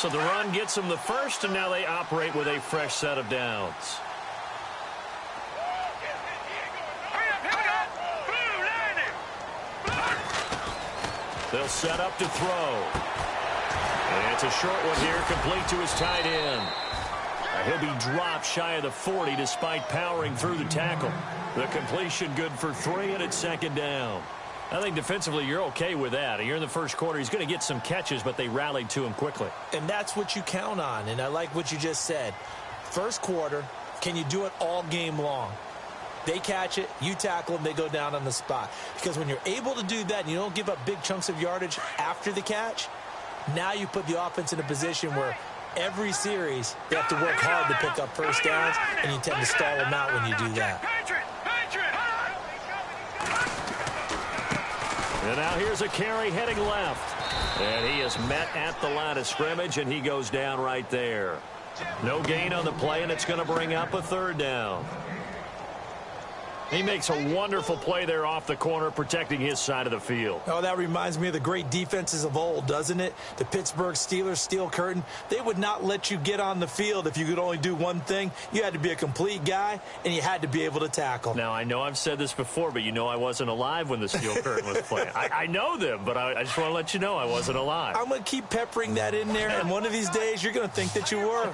So the run gets them the first, and now they operate with a fresh set of downs. They'll set up to throw. And it's a short one here, complete to his tight end. He'll be dropped shy of the 40 despite powering through the tackle. The completion good for 3, and it's second down. I think defensively you're okay with that. Here in the first quarter, he's going to get some catches, but they rallied to him quickly. And that's what you count on, and I like what you just said. First quarter, can you do it all game long? They catch it, you tackle them, they go down on the spot. Because when you're able to do that and you don't give up big chunks of yardage after the catch, now you put the offense in a position where every series they have to work hard to pick up first downs, and you tend to stall them out when you do that. And now here's a carry heading left. And he is met at the line of scrimmage, and he goes down right there. No gain on the play, and it's going to bring up a third down. He makes a wonderful play there off the corner, protecting his side of the field. Oh, that reminds me of the great defenses of old, doesn't it? The Pittsburgh Steelers steel curtain. They would not let you get on the field if you could only do one thing. You had to be a complete guy, and you had to be able to tackle. Now, I know I've said this before, but you know I wasn't alive when the steel curtain was playing. I know them, but I just want to let you know I wasn't alive. I'm going to keep peppering that in there, and one of these days you're going to think that you were.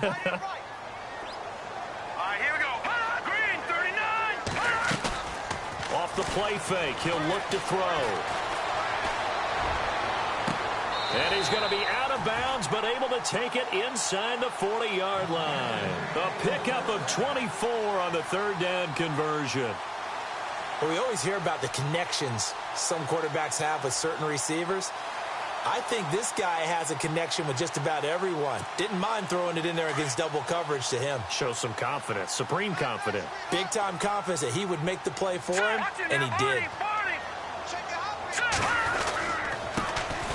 Off the play fake, he'll look to throw. And he's going to be out of bounds, but able to take it inside the 40-yard line. A pickup of 24 on the third down conversion. Well, we always hear about the connections some quarterbacks have with certain receivers. I think this guy has a connection with just about everyone. Didn't mind throwing it in there against double coverage to him. Shows some confidence, supreme confidence. Big-time confidence that he would make the play for him, and he did.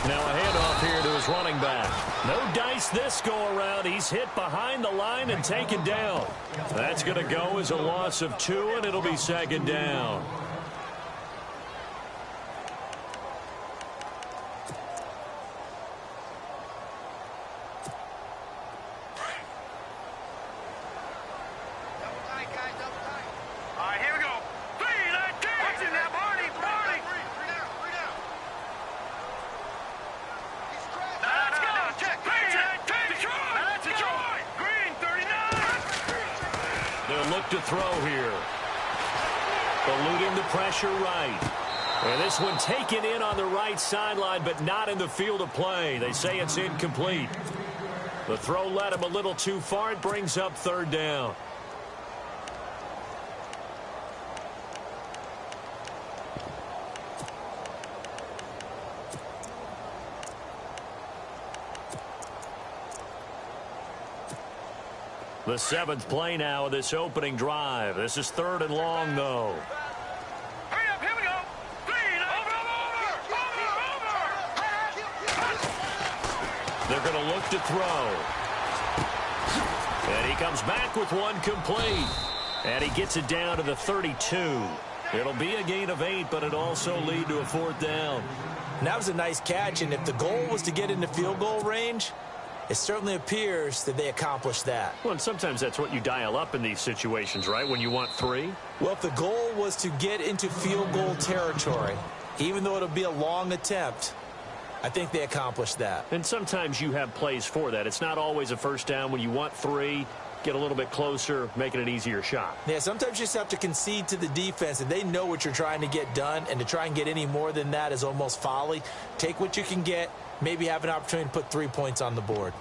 Now a handoff here to his running back. No dice this go-around. He's hit behind the line and taken down. That's going to go as a loss of 2, and it'll be second down. To throw here. Eluding the pressure right. And this one taken in on the right sideline, but not in the field of play. They say it's incomplete. The throw led him a little too far. It brings up third down. The 7th play now of this opening drive. This is 3rd and long, though. Hurry up, here we go. They're going to look to throw. And he comes back with one complete. And he gets it down to the 32. It'll be a gain of 8, but it also lead to a 4th down. And that was a nice catch, and if the goal was to get into field goal range, it certainly appears that they accomplished that. Well, and sometimes that's what you dial up in these situations, right, when you want 3? Well, if the goal was to get into field goal territory, even though it'll be a long attempt, I think they accomplished that. And sometimes you have plays for that. It's not always a first down. When you want 3, get a little bit closer, making an easier shot. Yeah, sometimes you just have to concede to the defense, and they know what you're trying to get done, and to try and get any more than that is almost folly. Take what you can get, maybe have an opportunity to put 3 points on the board.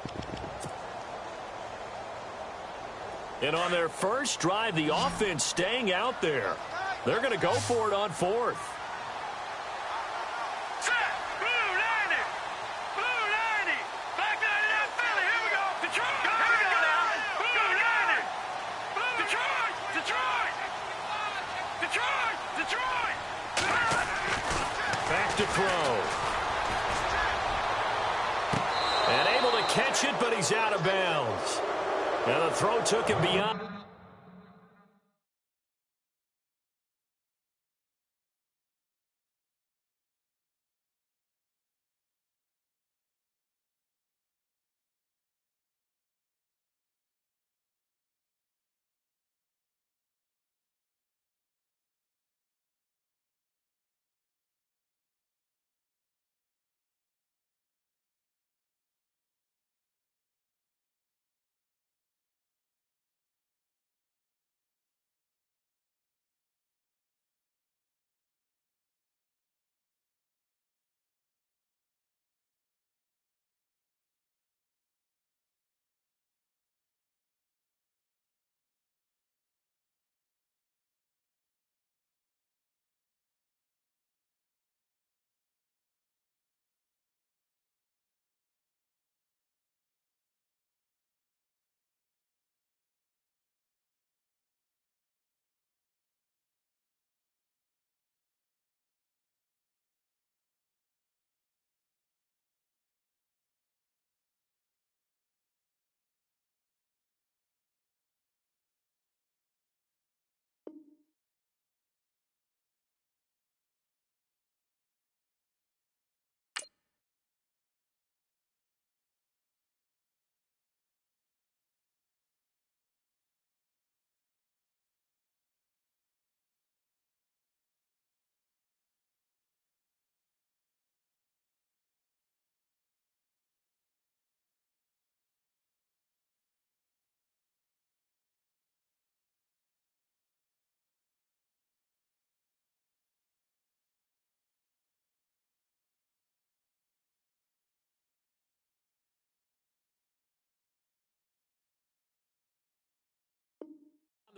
And on their first drive, the offense staying out there. They're going to go for it on 4th. Back to throw. And able to catch it, but he's out of bounds. Now the throw took him beyond.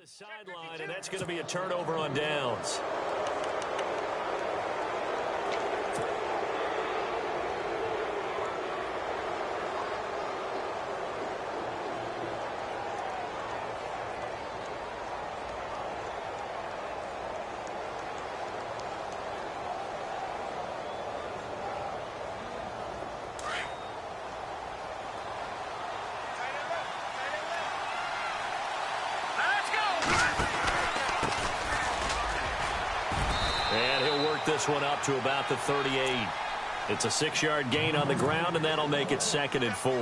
the sideline, and that's going to be a turnover on downs. And he'll work this one up to about the 38. It's a 6-yard gain on the ground, and that'll make it 2nd and 4.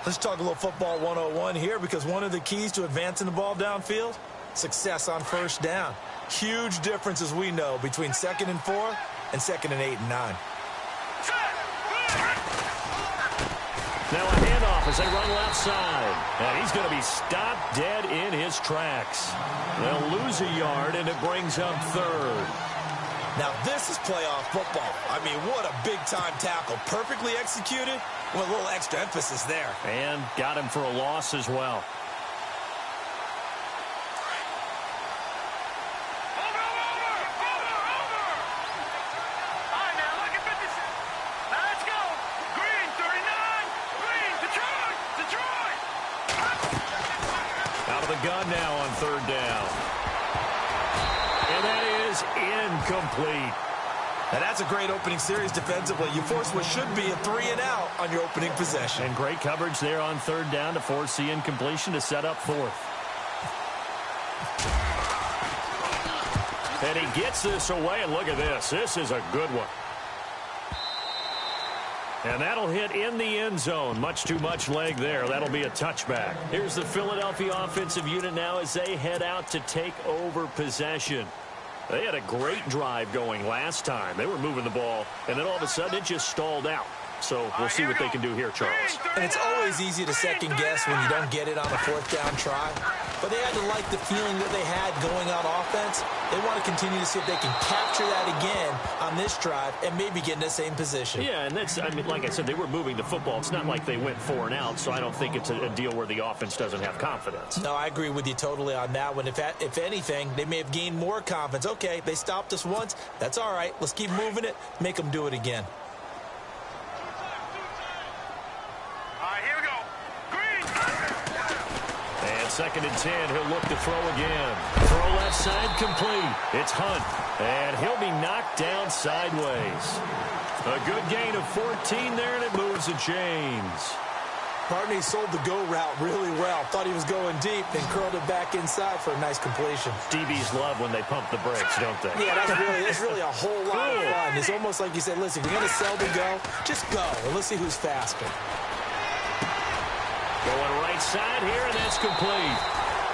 Let's talk a little football 101 here, because one of the keys to advancing the ball downfield, success on first down. Huge difference, as we know, between 2nd and 4 and 2nd and 8 and 9. Now a handoff as they run left side. And he's going to be stopped dead in his tracks. They'll lose a yard, and it brings up 3rd. Now this is playoff football. I mean, what a big-time tackle. Perfectly executed with a little extra emphasis there. And got him for a loss as well. Gun now on 3rd down. And that is incomplete. And that's a great opening series defensively. You force what should be a 3-and-out on your opening possession. And great coverage there on 3rd down to force the incompletion to set up 4th. And he gets this away, and look at this. This is a good one. And that'll hit in the end zone. Much too much leg there. That'll be a touchback. Here's the Philadelphia offensive unit now as they head out to take over possession. They had a great drive going last time. They were moving the ball, and then all of a sudden it just stalled out. So we'll see what they can do here, Charles. And it's always easy to second guess when you don't get it on a 4th down try. But they had to like the feeling that they had going on offense. They want to continue to see if they can capture that again on this drive and maybe get in the same position. Yeah, and that's, I mean, like I said, they were moving the football. It's not like they went 4 and out, so I don't think it's a deal where the offense doesn't have confidence. No, I agree with you totally on that one. If anything, they may have gained more confidence. Okay, they stopped us once. That's all right. Let's keep moving it. Make them do it again. And 2nd and 10, he'll look to throw again. Throw left side, complete. It's Hunt, and he'll be knocked down sideways. A good gain of 14 there, and it moves the chains. Partney sold the go route really well. Thought he was going deep, then curled it back inside for a nice completion. DBs love when they pump the brakes, don't they? Yeah, that's really a whole lot of fun. It's almost like you said, listen, if you're going to sell the go, just go, and let's see who's faster. Going right side here, and that's complete.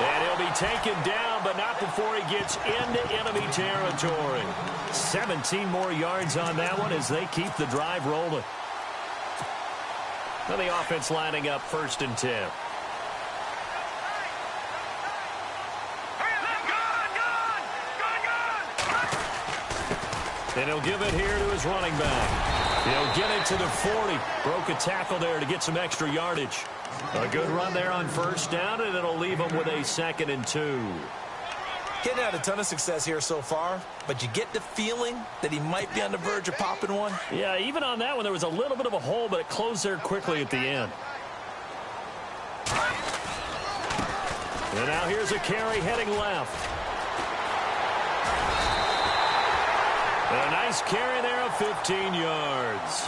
And he'll be taken down, but not before he gets into enemy territory. 17 more yards on that one as they keep the drive rolling. Now the offense lining up 1st and 10. And he'll give it here to his running back. He'll get it to the 40. Broke a tackle there to get some extra yardage. A good run there on 1st down, and it'll leave him with a 2nd and 2. Getting had a ton of success here so far, but you get the feeling that he might be on the verge of popping one. Yeah, even on that one, there was a little bit of a hole, but it closed there quickly at the end. And now here's a carry heading left. A nice carry there of 15 yards.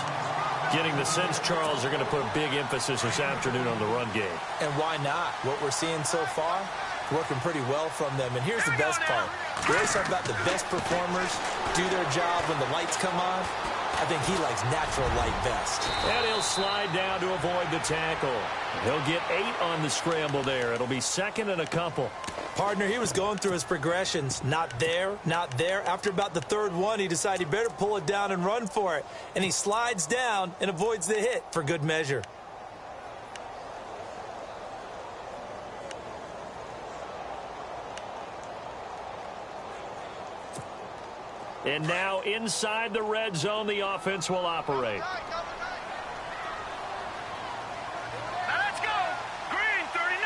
Getting the sense, Charles, they're going to put a big emphasis this afternoon on the run game. And why not? What we're seeing so far, working pretty well from them. And here's the best part. We always talk about the best performers do their job when the lights come on. I think he likes natural light best. And he'll slide down to avoid the tackle. He'll get 8 on the scramble there. It'll be 2nd and a couple. Partner, he was going through his progressions. Not there, not there. After about the 3rd one, he decided he better pull it down and run for it. And he slides down and avoids the hit for good measure. And now inside the red zone, the offense will operate. Now let's go. Green 39.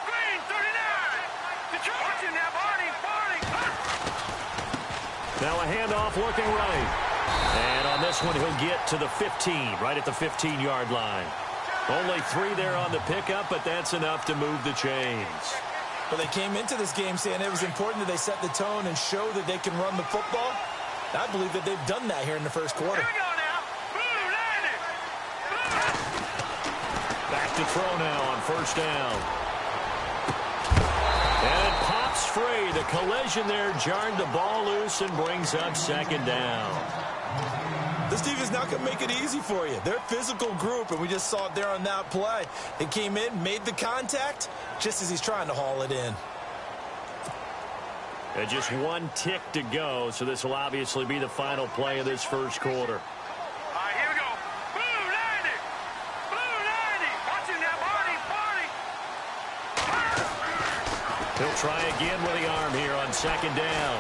Green 39. Now a handoff looking right. And on this one, he'll get to the 15, right at the 15-yard line. Only 3 there on the pickup, but that's enough to move the chains. Well, they came into this game saying it was important that they set the tone and show that they can run the football. I believe that they've done that here in the first quarter. Here we go now. Move, land it. Back to throw now on first down. And it pops free. The collision there jarred the ball loose and brings up second down. This defense not going to make it easy for you. They're a physical group, and we just saw it there on that play. They came in, made the contact, just as he's trying to haul it in. And just 1 tick to go, so this will obviously be the final play of this first quarter. All right, here we go. Move, land it. Move, land it. Watch it now, party. He'll try again with the arm here on second down.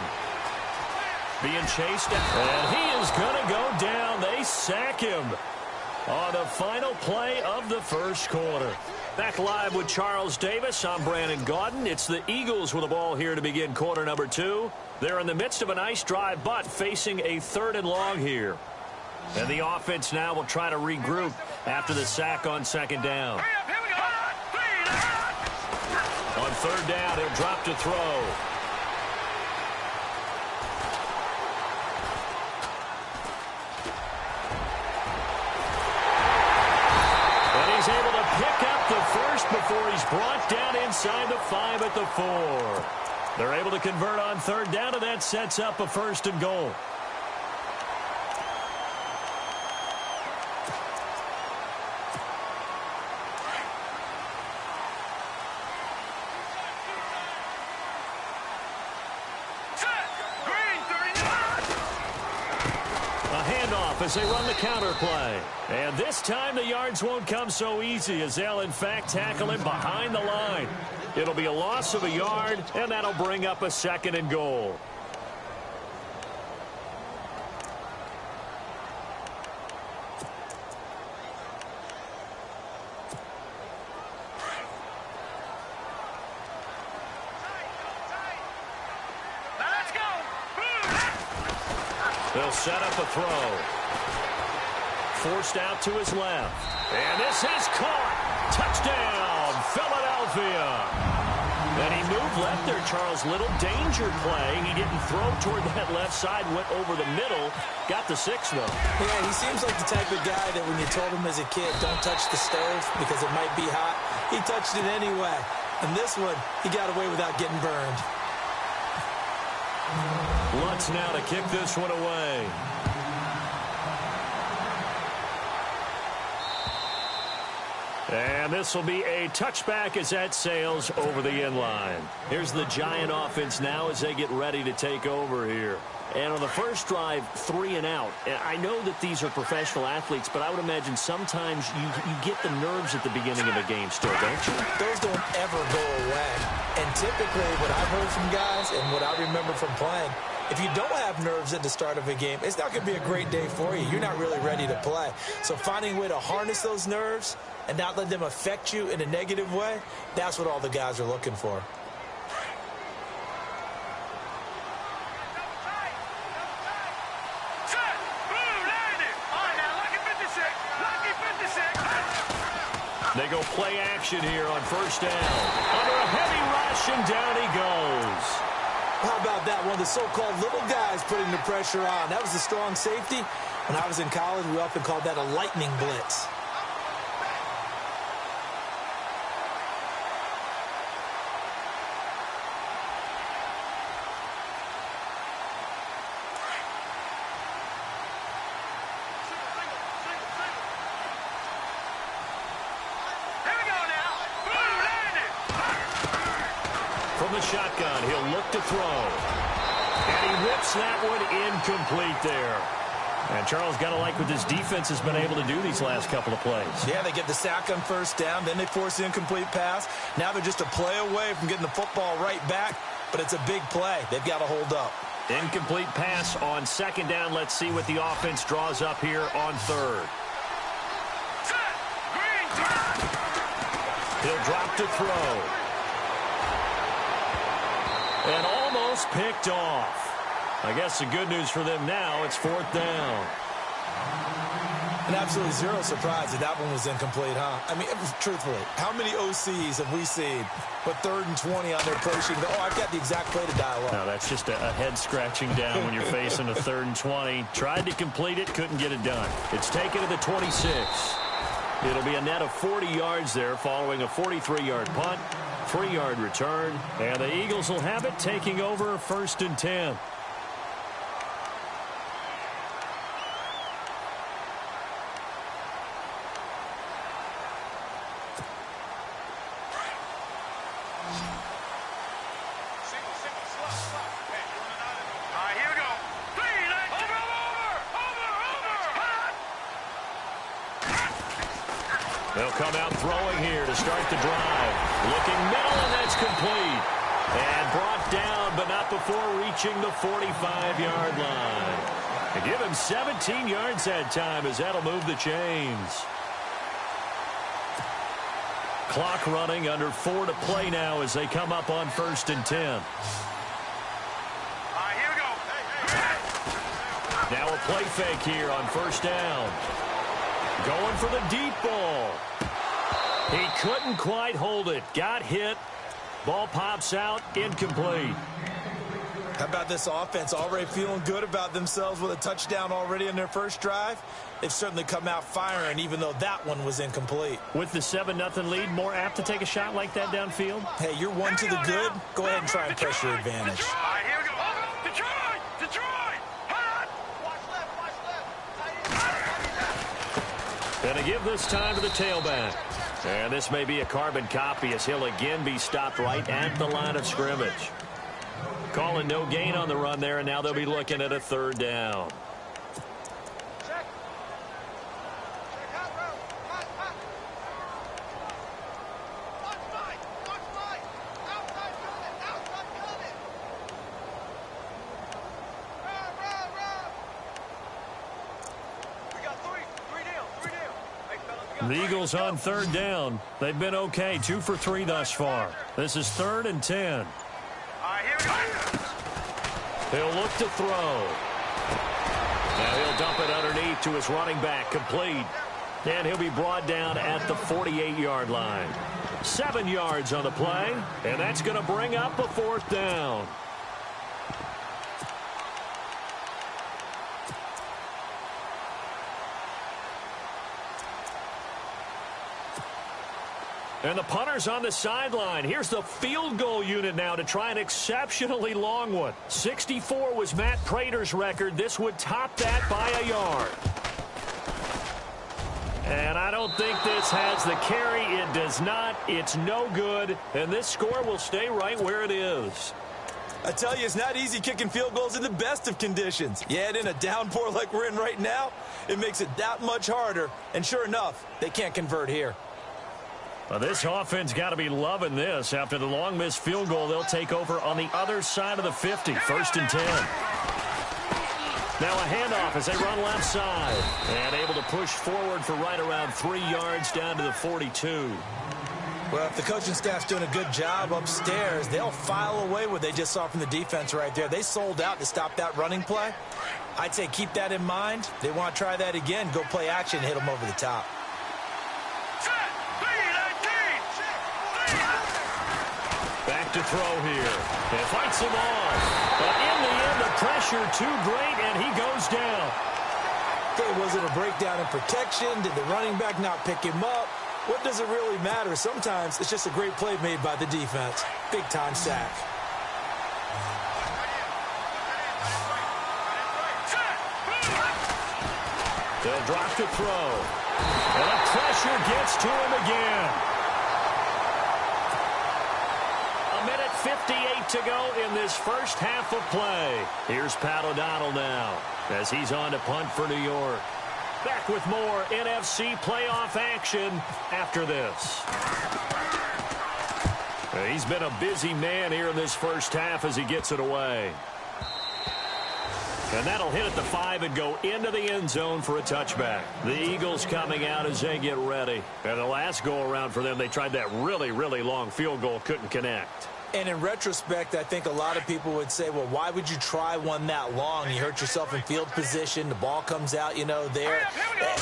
Being chased, and he is going to go down. They sack him on the final play of the first quarter. Back live with Charles Davis. I'm Brandon Gaudin. It's the Eagles with the ball here to begin quarter number 2. They're in the midst of a nice drive, but facing a 3rd and long here. And the offense now will try to regroup after the sack on second down. Hurry up, here we go. On 3rd down, he'll drop to throw. He's able to pick up the first before he's brought down inside the 5 at the 4. They're able to convert on 3rd down, and that sets up a 1st and goal. As they run the counter play. And this time the yards won't come so easy as they'll in fact tackle him behind the line. It'll be a loss of a yard, and that'll bring up a 2nd and goal. Let's go. They'll set up a throw. Forced out to his left. And this is caught. Touchdown, Philadelphia. And he moved left there, Charles. Little danger play. He didn't throw toward that left side. Went over the middle. Got the 6, though. Yeah, he seems like the type of guy that when you told him as a kid, don't touch the stove because it might be hot, he touched it anyway. And this one, he got away without getting burned. Lutz now to kick this one away. And this will be a touchback as that sails over the end line. Here's the Giant offense now as they get ready to take over here. And on the first drive, 3 and out. And I know that these are professional athletes, but I would imagine sometimes you get the nerves at the beginning of a game still, don't you? Those don't ever go away. And typically what I've heard from guys and what I remember from playing, if you don't have nerves at the start of a game, it's not going to be a great day for you. You're not really ready to play. So finding a way to harness those nerves and not let them affect you in a negative way, that's what all the guys are looking for. They go play action here on first down. Under a heavy rush, and down he goes. How about that? One of the so-called little guys putting the pressure on. That was a strong safety. When I was in college, we often called that a lightning blitz. From the shotgun, he'll look to throw. And he whips that one incomplete there. And Charles, got to like what this defense has been able to do these last couple of plays. Yeah, they get the sack on first down, then they force the incomplete pass. Now they're just a play away from getting the football right back, but it's a big play. They've got to hold up. Incomplete pass on second down. Let's see what the offense draws up here on third. He'll drop to throw. And almost picked off. I guess the good news for them now, it's 4th down. And absolutely zero surprise that that one was incomplete, huh? I mean, truthfully, how many OCs have we seen but 3rd and 20 on their play sheet? Oh, I've got the exact play to dial up. No, that's just a head scratching down when you're facing a 3rd and 20. Tried to complete it, couldn't get it done. It's taken to the 26. It'll be a net of 40 yards there following a 43-yard punt, 3-yard return, and the Eagles will have it taking over 1st and 10. They'll come out throwing here to start the drive. Looking middle, and that's complete. And brought down, but not before reaching the 45-yard line. And give him 17 yards that time, as that'll move the chains. Clock running, under 4 to play now as they come up on 1st and 10. Here we go. Now a play fake here on 1st down. Going for the deep ball. He couldn't quite hold it. Got hit. Ball pops out. Incomplete. How about this offense already feeling good about themselves with a touchdown already in their first drive? They've certainly come out firing, even though that one was incomplete. With the 7-0 lead, more apt to take a shot like that downfield? Hey, you're one to the good. Go ahead and try and press your advantage. Here we go. Detroit! Detroit! Hot! And to give this time to the tailback. And this may be a carbon copy as he'll again be stopped right at the line of scrimmage. Calling no gain on the run there, and now they'll be looking at a 3rd down. The Eagles on 3rd down. They've been okay, 2 for 3 thus far. This is 3rd and 10. Here we go. He'll look to throw. Now he'll dump it underneath to his running back, complete. And he'll be brought down at the 48-yard line. 7 yards on the play, and that's going to bring up a 4th down. And the punter's on the sideline. Here's the field goal unit now to try an exceptionally long one. 64 was Matt Prater's record. This would top that by a yard. And I don't think this has the carry. It does not. It's no good. And this score will stay right where it is. I tell you, it's not easy kicking field goals in the best of conditions. Yet in a downpour like we're in right now, it makes it that much harder. And sure enough, they can't convert here. Well, this offense got to be loving this. After the long missed field goal, they'll take over on the other side of the 50, 1st and 10. Now a handoff as they run left side. And able to push forward for right around 3 yards down to the 42. Well, if the coaching staff's doing a good job upstairs, they'll file away what they just saw from the defense right there. They sold out to stop that running play. I'd say keep that in mind. They want to try that again. Go play action and hit them over the top. Back to throw here. And fights him off. But in the end, the pressure too great, and he goes down. Okay, was it a breakdown in protection? Did the running back not pick him up? What does it really matter? Sometimes it's just a great play made by the defense. Big-time sack. They'll drop to throw. And the pressure gets to him again. 1:58 to go in this first half of play. Here's Pat O'Donnell now as he's on to punt for New York. Back with more NFC playoff action after this. He's been a busy man here in this first half as he gets it away. And that'll hit at the 5 and go into the end zone for a touchback. The Eagles coming out as they get ready. And the last go-around for them, they tried that really, really long field goal, couldn't connect. And in retrospect, I think a lot of people would say, well, why would you try one that long? You hurt yourself in field position. The ball comes out, there.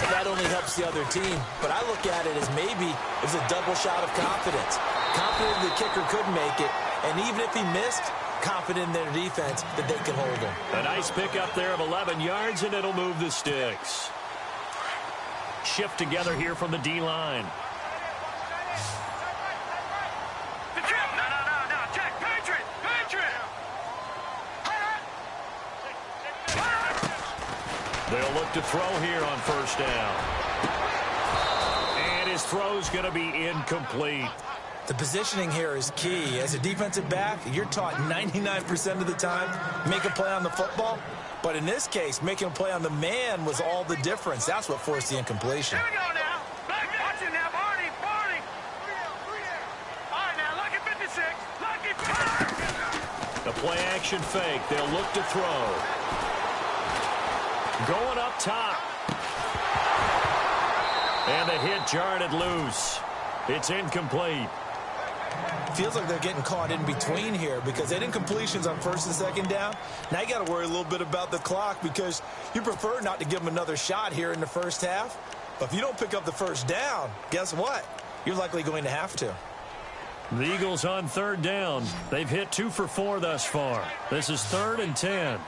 That only helps the other team. But I look at it as maybe it was a double shot of confidence. Confident the kicker could make it. And even if he missed, confident in their defense that they can hold him. A nice pickup there of 11 yards, and it'll move the sticks. Shift together here from the D-line. They'll look to throw here on first down. And his throw's going to be incomplete. The positioning here is key. As a defensive back, you're taught 99% of the time, make a play on the football. But in this case, making a play on the man was all the difference. That's what forced the incompletion. Here we go now. Watch it now, Barney. All right, now, lucky 56. Lucky 56. The play action fake. They'll look to throw. Going up top. And the hit jarred it loose. It's incomplete. Feels like they're getting caught in between here because they had incompletions on first and second down. Now you got to worry a little bit about the clock because you prefer not to give them another shot here in the first half. But if you don't pick up the first down, guess what? You're likely going to have to. The Eagles on third down. They've hit 2 for 4 thus far. This is 3rd and 10.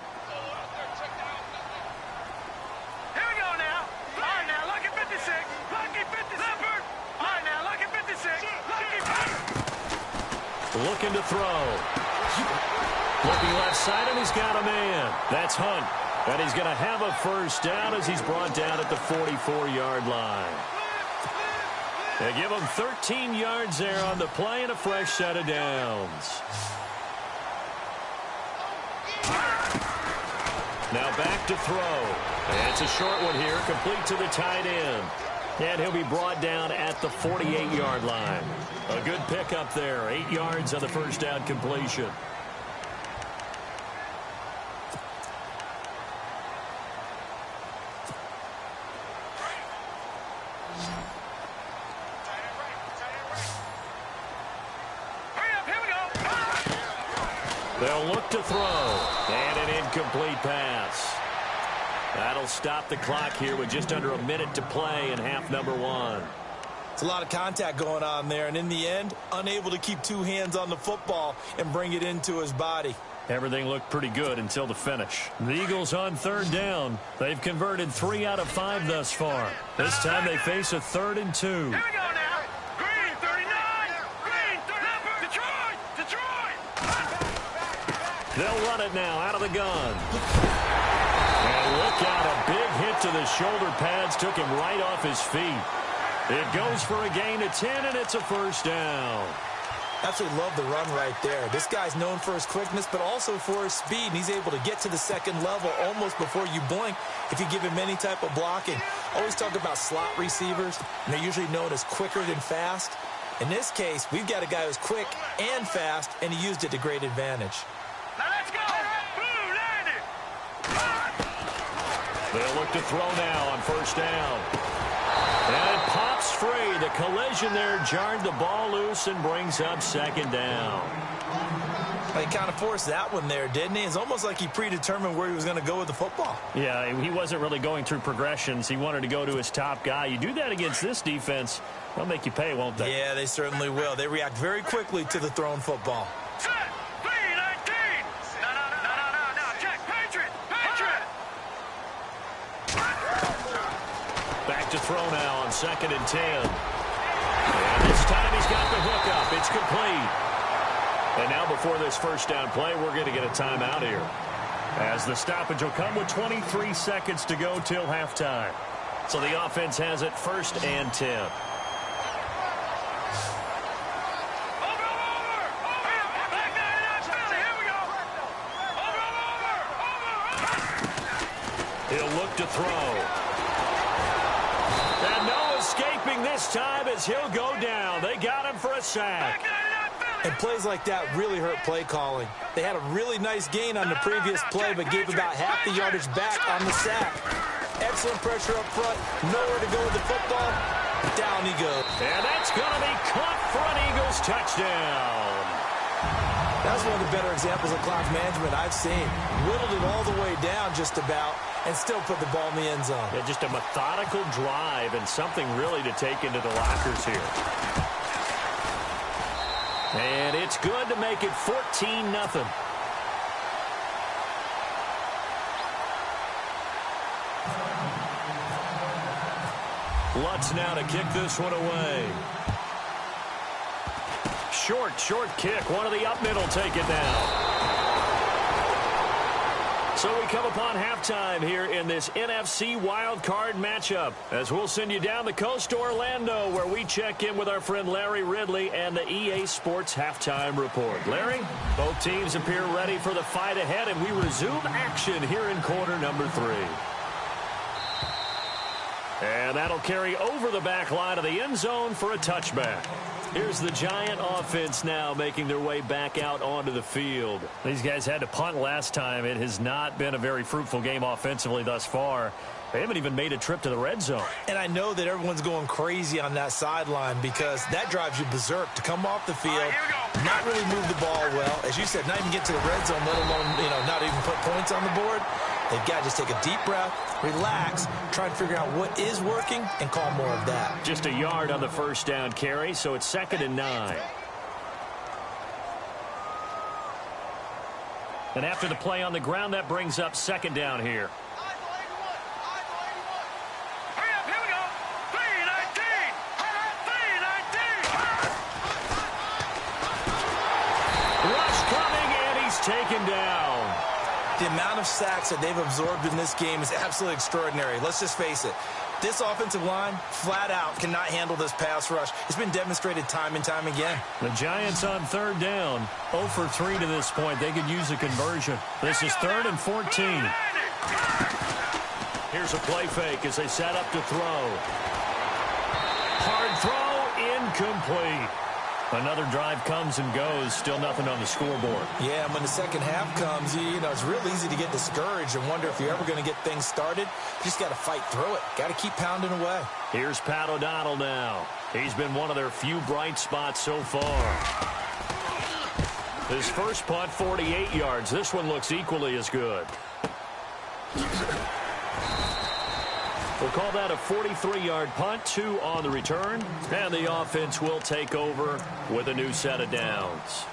Looking to throw. Looking left side, and he's got a man. That's Hunt. And he's going to have a first down as he's brought down at the 44-yard line. They give him 13 yards there on the play and a fresh set of downs. Now back to throw. And it's a short one here, complete to the tight end. And he'll be brought down at the 48-yard line. A good pickup there. 8 yards on the first down completion. They'll look to throw. And an incomplete pass. That'll stop the clock here with just under a minute to play in half number 1. It's a lot of contact going on there, and in the end, unable to keep 2 hands on the football and bring it into his body. Everything looked pretty good until the finish. The Eagles on third down. They've converted 3 out of 5 thus far. This time they face a 3rd and 2. Here we go now. Green, 39. Green, 39. Detroit. They'll run it now out of the gun. And look out, a big hit to the shoulder pads took him right off his feet. It goes for a gain of 10, and it's a first down. Absolutely love the run right there. This guy's known for his quickness, but also for his speed, and he's able to get to the second level almost before you blink if you give him any type of blocking. Always talk about slot receivers, and they're usually known as quicker than fast. In this case, we've got a guy who's quick and fast, and he used it to great advantage. Now let's go. Blue, landed. They'll look to throw now on first down. And it pops free. The collision there jarred the ball loose and brings up second down. He kind of forced that one there, didn't he? It's almost like he predetermined where he was going to go with the football. Yeah, he wasn't really going through progressions. He wanted to go to his top guy. You do that against this defense, they'll make you pay, won't they? Yeah, they certainly will. They react very quickly to the thrown football. Set. 3-19. No. Check. Patriot. Back to throw now on 2nd and 10. And this time he's got the hook up. It's complete. And now before this first down play, we're going to get a timeout here, as the stoppage will come with 23 seconds to go till halftime. So the offense has it 1st and 10. He'll look to throw. And no escaping this time as he'll go down. They got him for a sack. And plays like that really hurt play calling. They had a really nice gain on the previous play, but gave about half the yardage back on the sack. Excellent pressure up front. Nowhere to go with the football. Down he goes. And that's going to be caught for an Eagles touchdown. That's one of the better examples of clock management I've seen. Whittled it all the way down just about and still put the ball in the end zone. Yeah, just a methodical drive and something really to take into the lockers here. And it's good to make it 14-0. Lutz now to kick this one away. Short kick. One of the up middle take it down. So we come upon halftime here in this NFC wildcard matchup as we'll send you down the coast to Orlando where we check in with our friend Larry Ridley and the EA Sports Halftime Report. Larry, both teams appear ready for the fight ahead, and we resume action here in quarter number 3. And that'll carry over the back line of the end zone for a touchback. Here's the Giant offense now making their way back out onto the field. These guys had to punt last time. It has not been a very fruitful game offensively thus far. They haven't even made a trip to the red zone. And I know that everyone's going crazy on that sideline because that drives you berserk to come off the field, not really move the ball well. As you said, not even get to the red zone, let alone, not even put points on the board. They've got to just take a deep breath, relax, try and figure out what is working, and call more of that. Just a yard on the first down carry, so it's 2nd and 9. And after the play on the ground, that brings up 2nd down here. Taken down. The amount of sacks that they've absorbed in this game is absolutely extraordinary. Let's just face it. This offensive line, flat out, cannot handle this pass rush. It's been demonstrated time and time again. The Giants on 3rd down. 0 for 3 to this point. They could use a conversion. This is 3rd and 14. Here's a play fake as they set up to throw. Hard throw, incomplete. Another drive comes and goes. Still nothing on the scoreboard. Yeah, and when the second half comes, it's real easy to get discouraged and wonder if you're ever going to get things started. You just got to fight through it. Got to keep pounding away. Here's Pat O'Donnell now. He's been one of their few bright spots so far. His first punt, 48 yards. This one looks equally as good. We'll call that a 43-yard punt, 2 on the return, and the offense will take over with a new set of downs.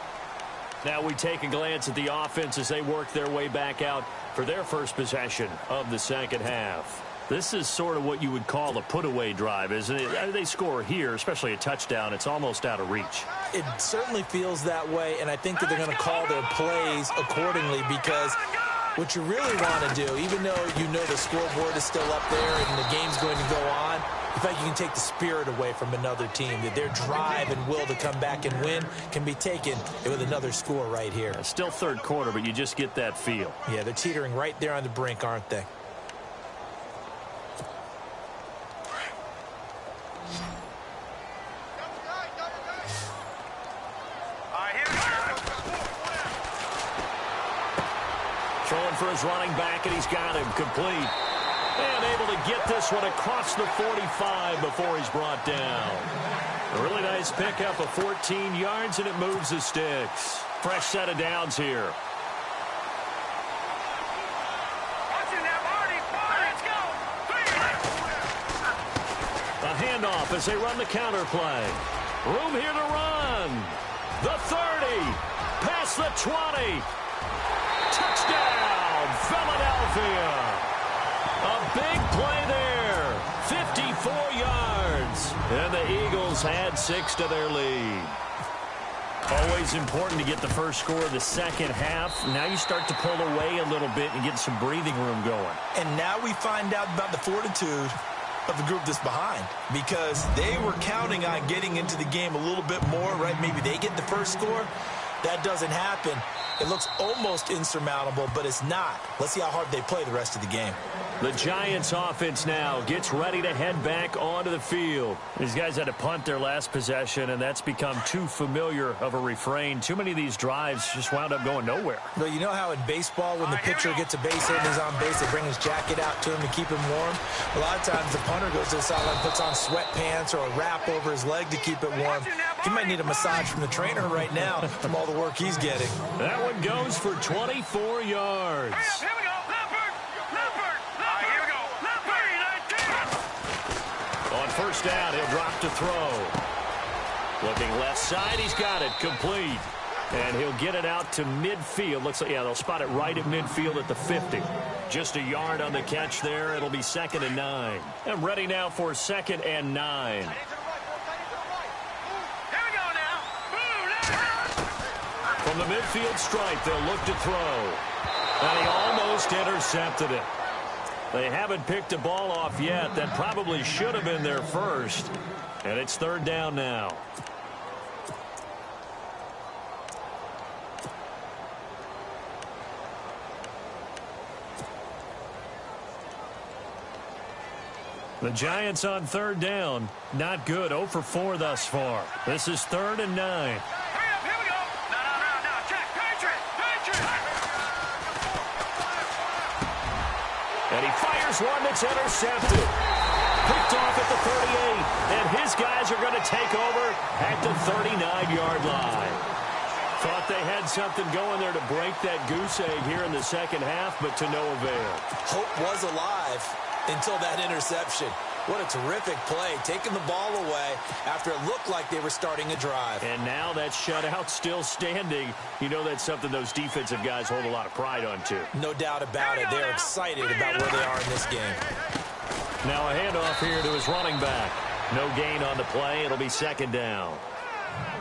Now we take a glance at the offense as they work their way back out for their first possession of the second half. This is sort of what you would call a put-away drive, isn't it? They score here, especially a touchdown. It's almost out of reach. It certainly feels that way, and I think that they're going to call their plays accordingly because what you really want to do, even though you know the scoreboard is still up there and the game's going to go on, in fact, you can take the spirit away from another team. That their drive and will to come back and win can be taken with another score right here. Still 3rd quarter, but you just get that feel. Yeah, they're teetering right there on the brink, aren't they? Throwing for his running back, and he's got him complete. And able to get this one across the 45 before he's brought down. A really nice pickup of 14 yards, and it moves the sticks. Fresh set of downs here. A handoff as they run the counter play. Room here to run. The 30. Past the 20. Touchdown, Philadelphia. A big play there. 54 yards. And the Eagles add 6 to their lead. Always important to get the first score of the second half. Now you start to pull away a little bit and get some breathing room going. And now we find out about the fortitude of the group that's behind, because they were counting on getting into the game a little bit more, right? Maybe they get the first score. That doesn't happen. It looks almost insurmountable, but it's not. Let's see how hard they play the rest of the game. The Giants offense now gets ready to head back onto the field. These guys had to punt their last possession, and that's become too familiar of a refrain. Too many of these drives just wound up going nowhere. Well, you know how in baseball when the pitcher gets a base hit and he's on base, they bring his jacket out to him to keep him warm? A lot of times the punter goes to the sideline, puts on sweatpants or a wrap over his leg to keep it warm. He might need a massage from the trainer right now from all the work he's getting. That one goes for 24 yards. Here we go. Leopard. Here we go. Leopard. On first down, he'll drop to throw. Looking left side, he's got it. Complete. And he'll get it out to midfield. Looks like, yeah, they'll spot it right at midfield at the 50. Just a yard on the catch there. It'll be 2nd and 9. And ready now for 2nd and 9. From the midfield stripe, they'll look to throw. And he almost intercepted it. They haven't picked a ball off yet. That probably should have been their first. And it's 3rd down now. The Giants on 3rd down. Not good. 0 for 4 thus far. This is 3rd and 9. Here we go. No. Check. Patriot. And he fires one that's intercepted. Picked off at the 38. And his guys are going to take over at the 39-yard line. Thought they had something going there to break that goose egg here in the second half, but to no avail. Hope was alive until that interception. What a terrific play, taking the ball away after it looked like they were starting a drive. And now that shutout still standing. You know that's something those defensive guys hold a lot of pride on, too. No doubt about it. They're excited about where they are in this game. Now a handoff here to his running back. No gain on the play. It'll be 2nd down.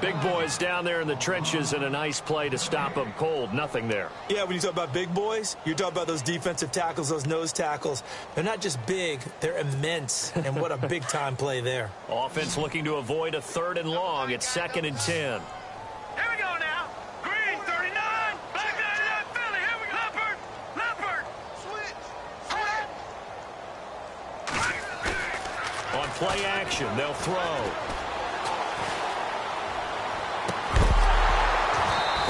Big boys down there in the trenches, and a nice play to stop them cold. Nothing there. Yeah, when you talk about big boys, you're talking about those defensive tackles, those nose tackles. They're not just big, they're immense. And what a big-time play there. Offense looking to avoid a 3rd and long. It's 2nd and 10. Here we go now. Green 39. Black 99 Philly. Here we go. Leopard. Switch. On play action, they'll throw.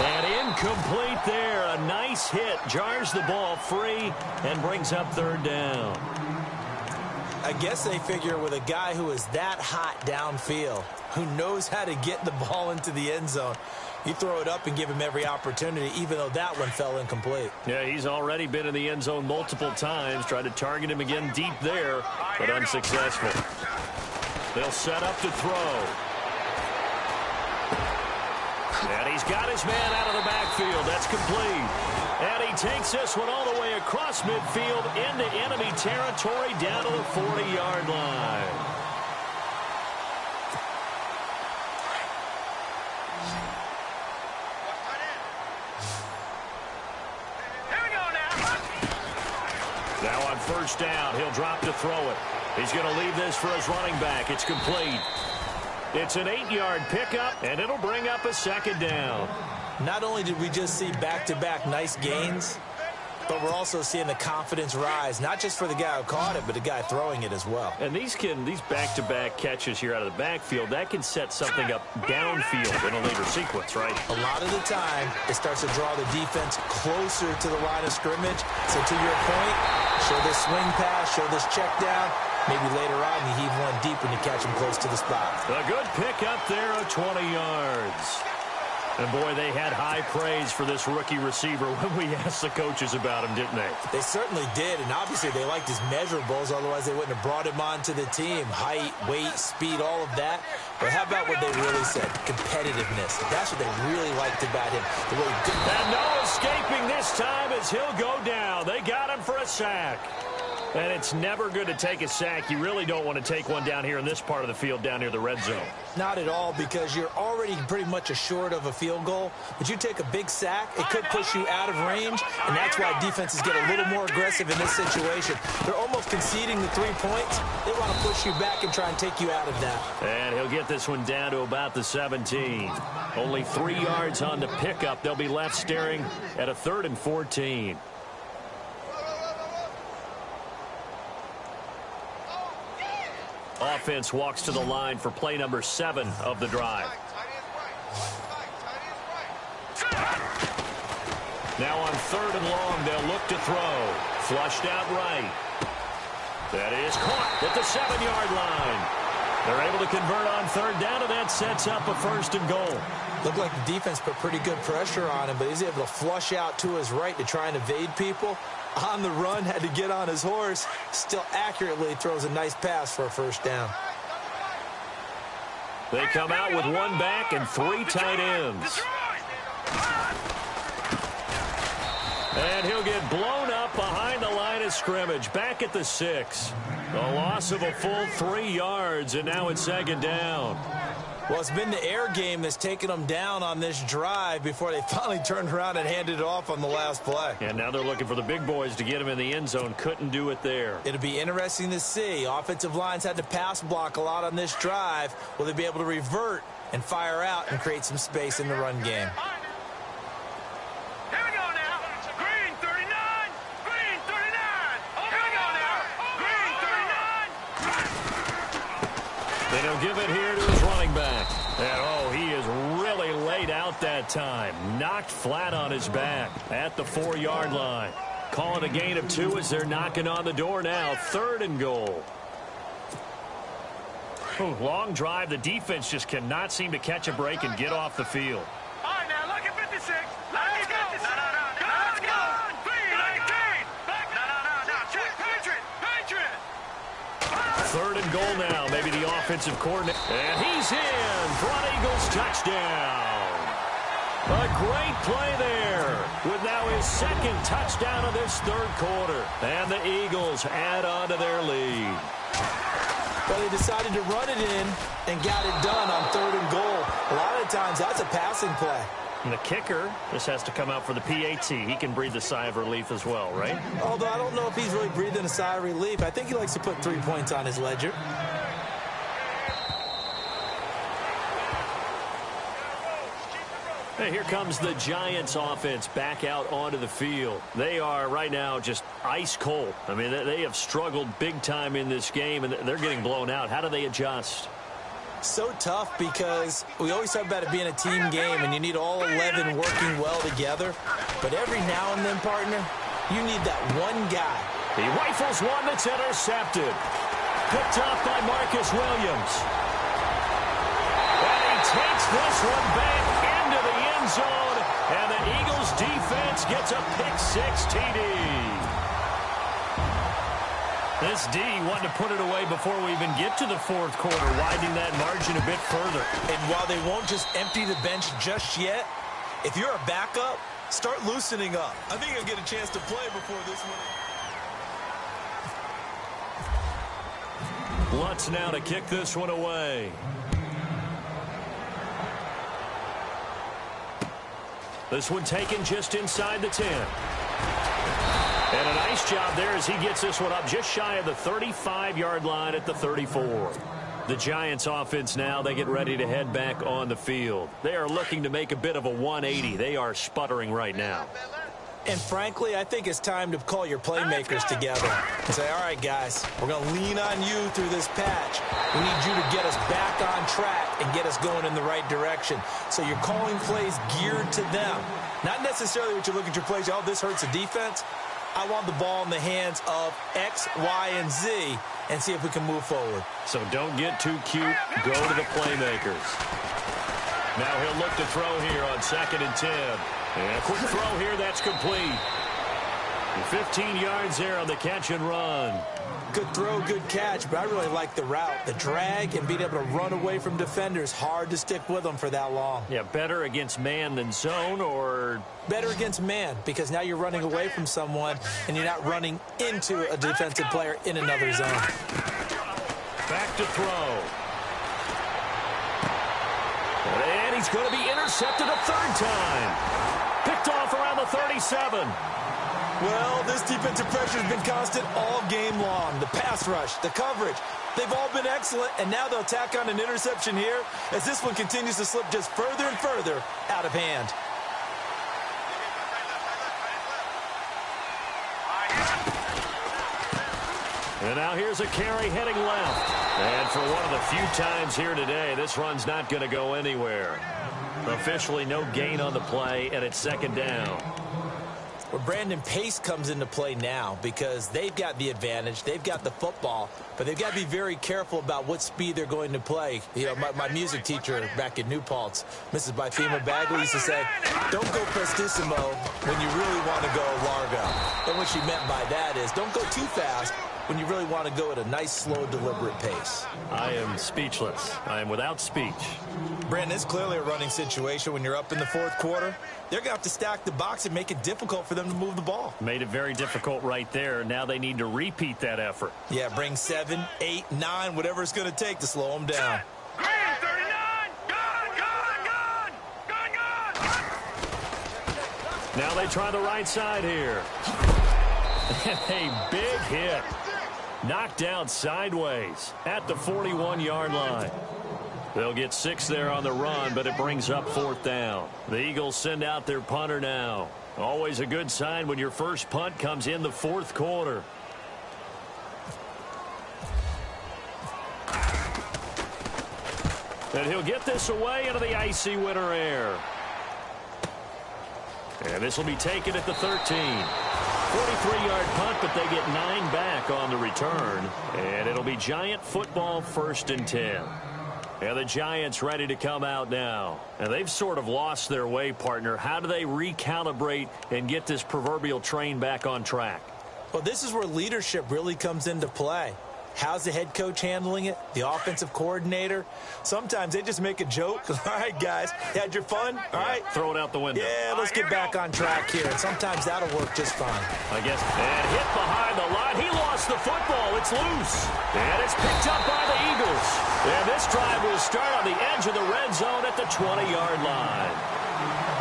And incomplete there. A nice hit. Jars the ball free and brings up 3rd down. I guess they figure with a guy who is that hot downfield, who knows how to get the ball into the end zone, you throw it up and give him every opportunity, even though that one fell incomplete. Yeah, he's already been in the end zone multiple times. Tried to target him again deep there, but unsuccessful. They'll set up to throw. And he's got his man out of the backfield. That's complete. And he takes this one all the way across midfield into enemy territory down to the 40-yard line. Here we go now. Now on first down, he'll drop to throw it. He's going to leave this for his running back. It's complete. It's an 8-yard pickup, and it'll bring up a 2nd down. Not only did we just see back-to-back nice gains, but we're also seeing the confidence rise, not just for the guy who caught it, but the guy throwing it as well. And these back-to-back catches here out of the backfield, that can set something up downfield in a later sequence, right? A lot of the time, it starts to draw the defense closer to the line of scrimmage. So to your point, show this swing pass, show this check down. Maybe later on you heave one deep when you catch him close to the spot. A good pickup there of 20 yards. And, boy, they had high praise for this rookie receiver when we asked the coaches about him, didn't they? They certainly did, and obviously they liked his measurables, otherwise they wouldn't have brought him onto the team. Height, weight, speed, all of that. But how about what they really said? Competitiveness. That's what they really liked about him. The way good. And no escaping this time as he'll go down. They got him for a sack. And it's never good to take a sack. You really don't want to take one down here in this part of the field down near the red zone. Not at all, because you're already pretty much assured of a field goal. But you take a big sack, it could push you out of range, and that's why defenses get a little more aggressive in this situation. They're almost conceding the 3 points. They want to push you back and try and take you out of that. And he'll get this one down to about the 17. Only 3 yards on the pickup. They'll be left staring at a 3rd and 14. Offense walks to the line for play number 7 of the drive. Now on 3rd and long, they'll look to throw. Flushed out right. That is caught at the 7-yard line. They're able to convert on third down, and that sets up a 1st and goal. Looked like the defense put pretty good pressure on him, but he's able to flush out to his right to try and evade people. On the run, had to get on his horse. Still accurately throws a nice pass for a 1st down. They come out with 1 back and 3 tight ends. And he'll get blown up behind the line of scrimmage, back at the 6. A loss of a full 3 yards, and now it's 2nd down. Well, it's been the air game that's taken them down on this drive before they finally turned around and handed it off on the last play. And now they're looking for the big boys to get him in the end zone. Couldn't do it there. It'll be interesting to see. Offensive lines had to pass block a lot on this drive. Will they be able to revert and fire out and create some space in the run game? Here we go now. Green 39. Green 39. Here we go now. Green 39. They don't give it here to his running back. And, oh, he is really laid out that time. Knocked flat on his back at the 4-yard line. Call it a gain of 2 as they're knocking on the door now. 3rd and goal. Ooh, long drive. The defense just cannot seem to catch a break and get off the field. All right, now, look at 56. Let's go. Let's go. Green 19. No. Check. Patriot. 3rd and goal now. Maybe the offensive coordinator. And he's in. Front Eagles touchdown. A great play there with now his 2nd touchdown of this 3rd quarter. And the Eagles add on to their lead. Well, they decided to run it in and got it done on 3rd and goal. A lot of times that's a passing play. And the kicker, this has to come out for the PAT. He can breathe a sigh of relief as well, right? Although I don't know if he's really breathing a sigh of relief. I think he likes to put 3 points on his ledger. Hey, here comes the Giants offense back out onto the field. They are right now just ice cold. I mean, they have struggled big time in this game, and they're getting blown out. How do they adjust? So tough because we always talk about it being a team game, and you need all 11 working well together. But every now and then, partner, you need that one guy. He rifles one that's intercepted. Picked off by Marcus Williams. And he takes this one back into the end zone, and the Eagles defense gets a pick-6 TD. This D wanted to put it away before we even get to the 4th quarter, widening that margin a bit further. And while they won't just empty the bench just yet, if you're a backup, start loosening up. I think you'll get a chance to play before this one. Lutz now to kick this one away. This one taken just inside the 10. And a nice job there as he gets this one up just shy of the 35-yard line at the 34. The Giants offense now, they get ready to head back on the field. They are looking to make a bit of a 180. They are sputtering right now. And frankly, I think it's time to call your playmakers together and say, all right, guys, we're going to lean on you through this patch. We need you to get us back on track and get us going in the right direction. So you're calling plays geared to them. Not necessarily what you look at your plays, oh, this hurts the defense. I want the ball in the hands of X, Y, and Z and see if we can move forward. So don't get too cute. Go to the playmakers. Now he'll look to throw here on 2nd and 10. And a quick throw here, that's complete. 15 yards there on the catch and run. Good throw, good catch, but I really like the route. The drag and being able to run away from defenders, hard to stick with them for that long. Yeah, better against man than zone, or? Better against man, because now you're running away from someone and you're not running into a defensive player in another zone. Back to throw. And he's going to be intercepted a 3rd time. Picked off around the 37. Well, this defensive pressure has been constant all game long. The pass rush, the coverage, they've all been excellent, and now they'll tack on an interception here as this one continues to slip just further and further out of hand. And now here's a carry heading left. And for one of the few times here today, this run's not going to go anywhere. Officially no gain on the play, and it's 2nd down. We're Brandon, pace comes into play now because they've got the advantage. They've got the football, but they've got to be very careful about what speed they're going to play. You know, my music teacher back in New Paltz, Mrs. Bythema Bagley, used to say, don't go prestissimo when you really want to go largo. And what she meant by that is don't go too fast when you really want to go at a nice, slow, deliberate pace. I am speechless. I am without speech. Brandon, it's clearly a running situation when you're up in the fourth quarter. They're going to have to stack the box and make it difficult for them to move the ball. Made it very difficult right there. Now they need to repeat that effort. Yeah, bring 7, 8, 9, whatever it's going to take to slow them down. Green 39. Gone. Now they try the right side here. And a big hit. Knocked down sideways at the 41-yard line. They'll get 6 there on the run, but it brings up 4th down. The Eagles send out their punter now. Always a good sign when your first punt comes in the fourth quarter. And he'll get this away into the icy winter air. And this will be taken at the 13. 43-yard punt, but they get 9 back on the return. And it'll be Giant football, 1st and 10. And the Giants ready to come out now. And they've sort of lost their way, partner. How do they recalibrate and get this proverbial train back on track? Well, this is where leadership really comes into play. How's the head coach handling it? The offensive coordinator? Sometimes they just make a joke. All right, guys, had your fun? All right. Throw it out the window. Yeah, let's get back on track here. And sometimes that'll work just fine. I guess. And hit behind the line. He lost the football. It's loose. And it's picked up by the Eagles. And this drive will start on the edge of the red zone at the 20-yard line.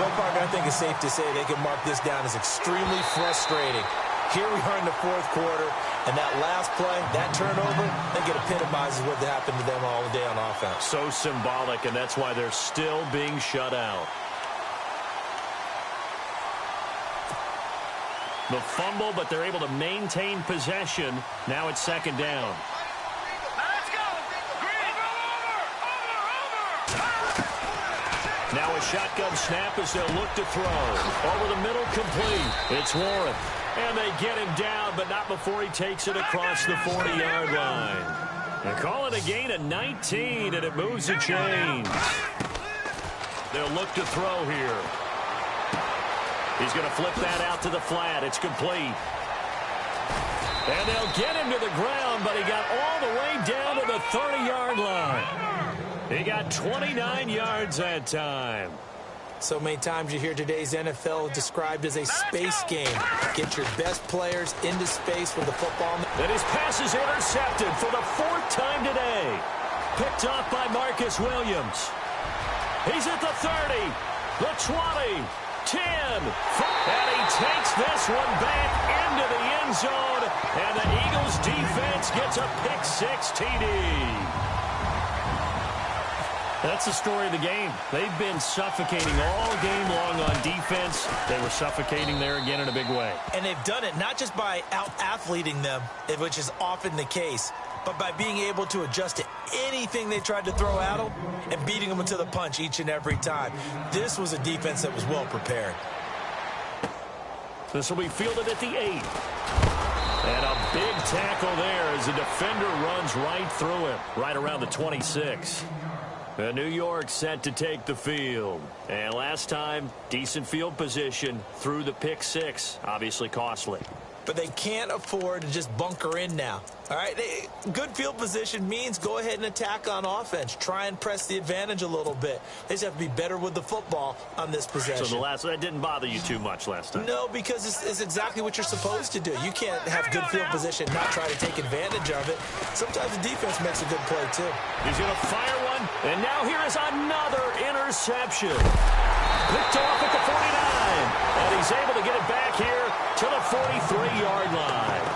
Well, Parker, I think it's safe to say they can mark this down as extremely frustrating. Here we are in the fourth quarter, and that last play, that turnover, I think it epitomizes what happened to them all day on offense. So symbolic, and that's why they're still being shut out. The fumble, but they're able to maintain possession. Now it's 2nd down. Let's go. Green. Over. Now a shotgun snap as they'll look to throw. Over the middle, complete. It's Warren. And they get him down, but not before he takes it across the 40-yard line. They call it a gain of 19, and it moves the chains. They'll look to throw here. He's going to flip that out to the flat. It's complete. And they'll get him to the ground, but he got all the way down to the 30-yard line. He got 29 yards that time. So many times you hear today's NFL described as a space game. Get your best players into space with the football. And his pass is intercepted for the 4th time today. Picked off by Marcus Williams. He's at the 30, the 20, 10. And he takes this one back into the end zone. And the Eagles defense gets a pick-6 TD. That's the story of the game. They've been suffocating all game long on defense. They were suffocating there again in a big way. And they've done it not just by out-athleting them, which is often the case, but by being able to adjust to anything they tried to throw at them and beating them to the punch each and every time. This was a defense that was well prepared. This will be fielded at the 8. And a big tackle there as the defender runs right through him, right around the 26. New York set to take the field. And last time, decent field position through the pick-6. Obviously costly. But they can't afford to just bunker in now. All right, good field position means go ahead and attack on offense. Try and press the advantage a little bit. They just have to be better with the football on this possession. So that didn't bother you too much last time? No, because it's exactly what you're supposed to do. You can't have good field position and not try to take advantage of it. Sometimes the defense makes a good play, too. He's going to fire one, and now here is another interception. Picked off at the 49, and he's able to get it back here to the 43-yard line.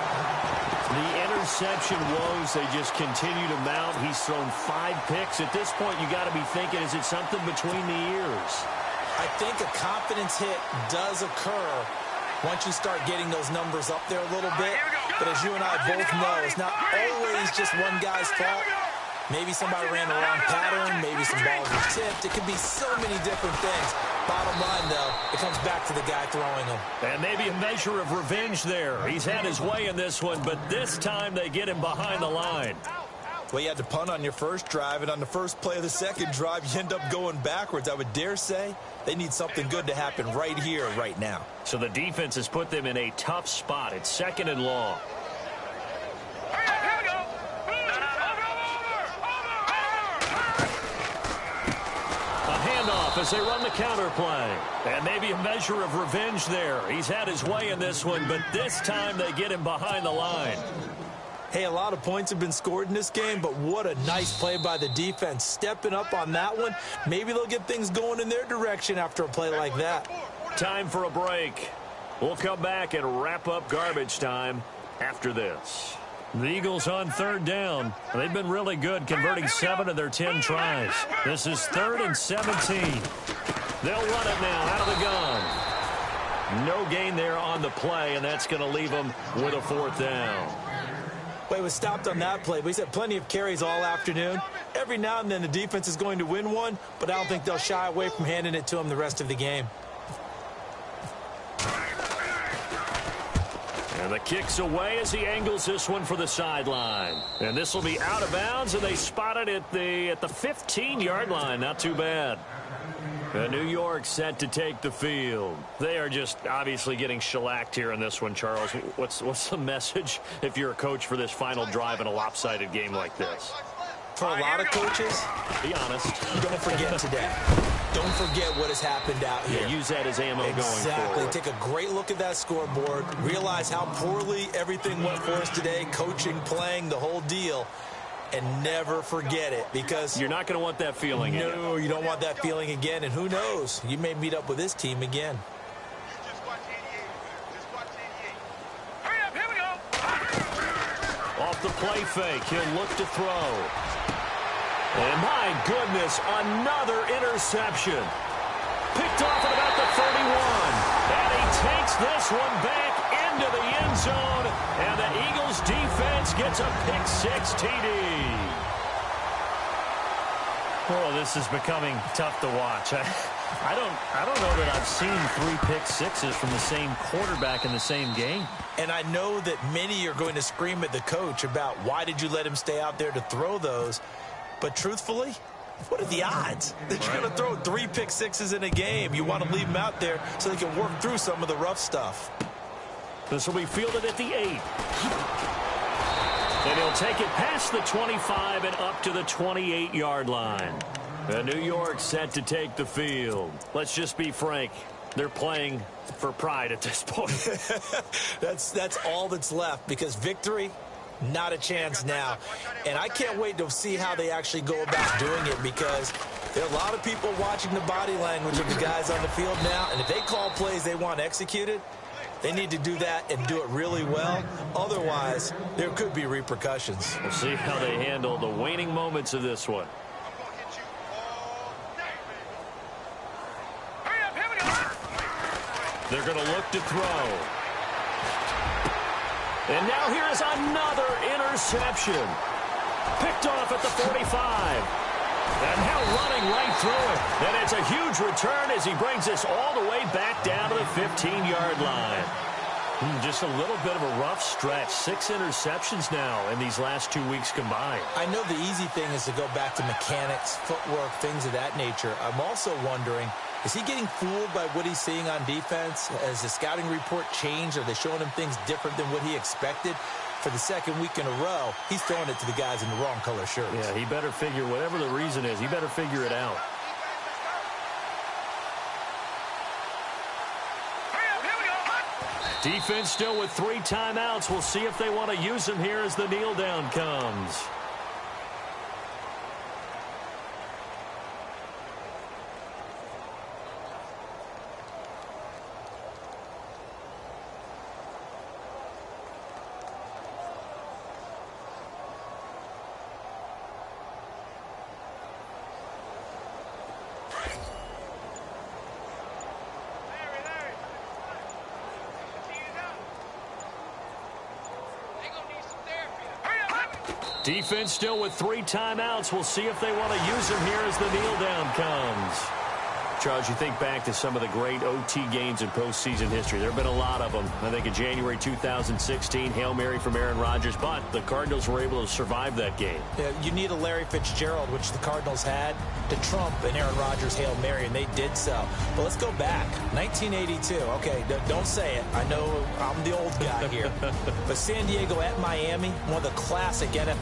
The interception woes, they just continue to mount. He's thrown 5 picks. At this point, you got to be thinking, is it something between the ears? I think a confidence hit does occur once you start getting those numbers up there a little bit. But as you and I both know, it's not always just one guy's fault. Maybe somebody ran the wrong pattern. Maybe some balls were tipped. It could be so many different things. Bottom line, though, it comes back to the guy throwing them. And maybe a measure of revenge there. He's had his way in this one, but this time they get him behind the line. Well, you had to punt on your first drive, and on the first play of the second drive, you end up going backwards. I would dare say they need something good to happen right here, right now. So the defense has put them in a tough spot. It's 2nd and long. As they run the counter play. And maybe a measure of revenge there. He's had his way in this one, but this time they get him behind the line. Hey, a lot of points have been scored in this game, but what a nice play by the defense. Stepping up on that one, maybe they'll get things going in their direction after a play like that. Time for a break. We'll come back and wrap up garbage time after this. The Eagles on 3rd down. They've been really good, converting 7 of their 10 tries. This is 3rd and 17. They'll run it now out of the gun. No gain there on the play, and that's going to leave them with a 4th down. Well, he was stopped on that play, but he's had plenty of carries all afternoon. Every now and then the defense is going to win one, but I don't think they'll shy away from handing it to him the rest of the game. And the kick's away as he angles this one for the sideline. And this will be out of bounds, and they spot it at the 15-yard line. Not too bad. New York set to take the field. They are just obviously getting shellacked here in this one, Charles. What's the message if you're a coach for this final drive in a lopsided game like this? For a lot of coaches, be honest. Don't forget today. Don't forget what has happened out here. Yeah, use that as ammo going forward. Exactly. Take a great look at that scoreboard. Realize how poorly everything went for us today. Coaching, playing, the whole deal. And never forget it, because you're not going to want that feeling again. No, you don't want that feeling again. And who knows? You may meet up with this team again. Off the play fake, he'll look to throw. And my goodness, another interception. Picked off at about the 31. And he takes this one back into the end zone. And the Eagles defense gets a pick-6 TD. Oh, this is becoming tough to watch. I don't know that I've seen 3 pick-6s from the same quarterback in the same game. And I know that many are going to scream at the coach about why did you let him stay out there to throw those. But truthfully, what are the odds that you're going to throw 3 pick-6s in a game? You want to leave them out there so they can work through some of the rough stuff. This will be fielded at the 8. And he'll take it past the 25 and up to the 28-yard line. And New York set to take the field. Let's just be frank. They're playing for pride at this point. That's all that's left, because victory, not a chance now. And I can't wait to see how they actually go about doing it, because there are a lot of people watching the body language of the guys on the field now. And if they call plays they want executed, they need to do that and do it really well. Otherwise, there could be repercussions. We'll see how they handle the waning moments of this one. They're going to look to throw. And now here is another interception. Picked off at the 45. And now running right through it. And it's a huge return as he brings this all the way back down to the 15-yard line. Just a little bit of a rough stretch. 6 interceptions now in these last 2 weeks combined. I know the easy thing is to go back to mechanics, footwork, things of that nature. I'm also wondering, is he getting fooled by what he's seeing on defense? Has the scouting report changed? Are they showing him things different than what he expected? For the second week in a row, he's throwing it to the guys in the wrong color shirts. Yeah, he better figure, whatever the reason is, he better figure it out. Defense still with 3 timeouts. We'll see if they want to use them here as the kneel down comes. Defense still with 3 timeouts. We'll see if they want to use them here as the kneel down comes. Charles, you think back to some of the great OT games in postseason history. There have been a lot of them. I think in January 2016, Hail Mary from Aaron Rodgers, but the Cardinals were able to survive that game. Yeah, you need a Larry Fitzgerald, which the Cardinals had, to trump an Aaron Rodgers Hail Mary, and they did so. But let's go back. 1982. Okay, don't say it. I know I'm the old guy here. But San Diego at Miami, one of the classic NFL